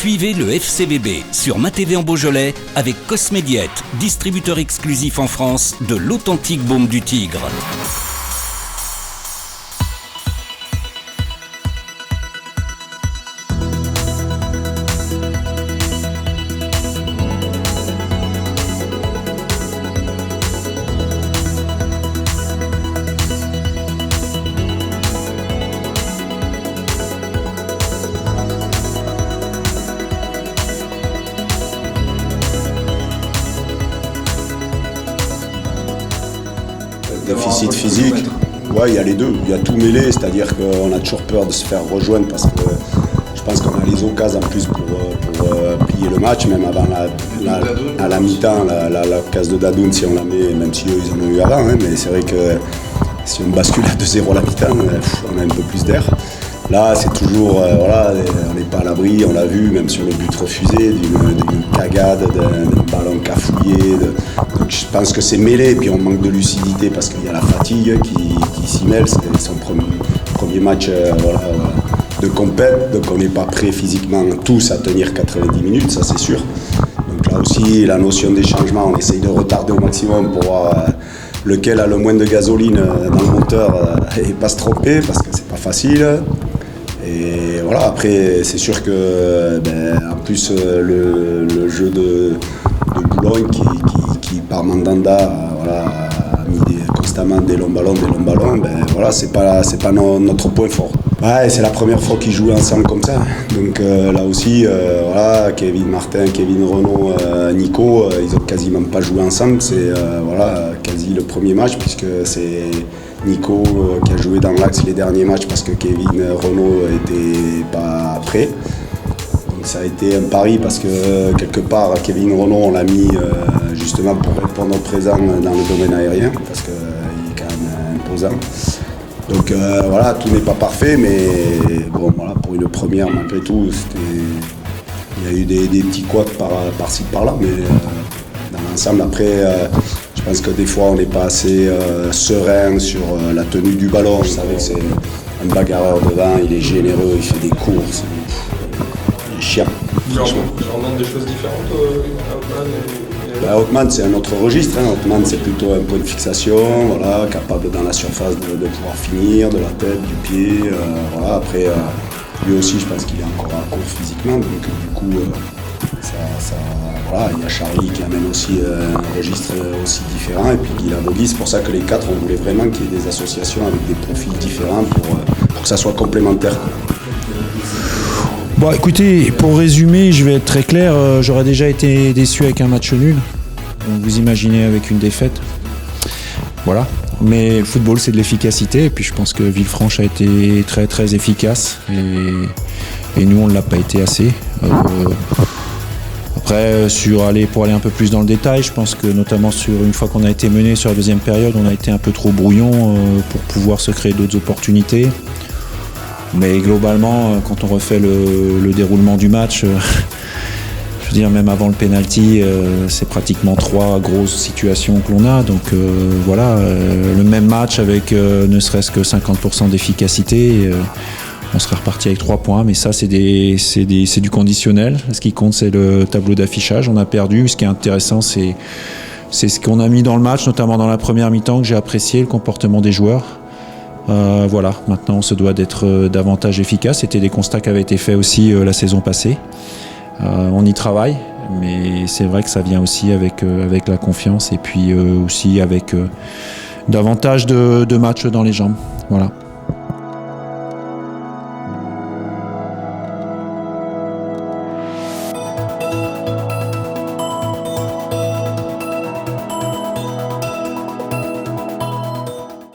Suivez le FCBB sur MaTV en Beaujolais avec Cosmédiette, distributeur exclusif en France de l'authentique baume du Tigre. Déficit physique, ouais, il y a les deux, il y a tout mêlé, c'est-à-dire qu'on a toujours peur de se faire rejoindre parce que je pense qu'on a les occasions en plus pour plier le match, même avant à la mi-temps, la case de Dadoun, si on la met, même si eux ils en ont eu avant, hein, mais c'est vrai que si on bascule à 2-0 à la mi-temps, on a un peu plus d'air. Là, c'est toujours, voilà, on n'est pas à l'abri, on l'a vu, même sur les buts refusés, d'une cagade, d'un ballon cafouillé. Donc je pense que c'est mêlé, et puis on manque de lucidité parce qu'il y a la fatigue qui s'y mêle. C'est son premier match de compète, donc on n'est pas prêt physiquement tous à tenir 90 minutes, ça c'est sûr. Donc là aussi, la notion des changements, on essaye de retarder au maximum pour voir lequel a le moins de gasoline dans le moteur et pas se tromper parce que c'est pas facile. Et voilà, après c'est sûr que en plus le jeu de Boulogne qui par Mandanda a mis constamment des longs ballons, voilà, c'est pas notre point fort. Ouais, c'est la première fois qu'ils jouent ensemble comme ça. Donc là aussi, voilà, Kevin Martin, Kevin Renaud, Nico, ils ont quasiment pas joué ensemble. C'est quasi le premier match puisque c'est Nico qui a joué dans l'axe les derniers matchs parce que Kevin Renaud était pas prêt. Donc ça a été un pari parce que quelque part Kevin Renaud on l'a mis justement pour répondre présent dans le domaine aérien parce qu'il est quand même imposant. Donc voilà, tout n'est pas parfait, mais bon voilà, pour une première malgré tout, il y a eu des petits couacs par-ci par-là, mais dans l'ensemble après, je pense que des fois on n'est pas assez serein sur la tenue du ballon. Je savais que c'est un bagarreur devant, il est généreux, il fait des courses, il est chiant. Il en demande des choses différentes à Othman Othman c'est un autre registre, hein. Othman c'est plutôt un point de fixation, voilà, capable dans la surface de pouvoir finir, de la tête, du pied, voilà. Après lui aussi je pense qu'il est encore à court physiquement, donc du coup voilà, il y a Charlie qui amène aussi un registre aussi différent et puis Guy Lavogui, c'est pour ça que les quatre on voulait vraiment qu'il y ait des associations avec des profils différents pour que ça soit complémentaire, quoi. Bon, écoutez, pour résumer, je vais être très clair, j'aurais déjà été déçu avec un match nul. Donc vous imaginez avec une défaite. Voilà. Mais le football, c'est de l'efficacité. Et puis je pense que Villefranche a été très très efficace. Et nous, on ne l'a pas été assez. Après, pour aller un peu plus dans le détail, je pense que notamment une fois qu'on a été mené sur la deuxième période, on a été un peu trop brouillon pour pouvoir se créer d'autres opportunités. Mais globalement, quand on refait le déroulement du match, je veux dire, même avant le penalty, c'est pratiquement 3 grosses situations que l'on a. Donc voilà, le même match avec ne serait-ce que 50% d'efficacité, on serait reparti avec 3 points. Mais ça, c'est du conditionnel. Ce qui compte, c'est le tableau d'affichage. On a perdu. Ce qui est intéressant, c'est ce qu'on a mis dans le match, notamment dans la première mi-temps, que j'ai apprécié, le comportement des joueurs. Voilà, maintenant on se doit d'être davantage efficace. C'était des constats qui avaient été faits aussi la saison passée. On y travaille, mais c'est vrai que ça vient aussi avec la confiance et puis aussi avec davantage de matchs dans les jambes. Voilà.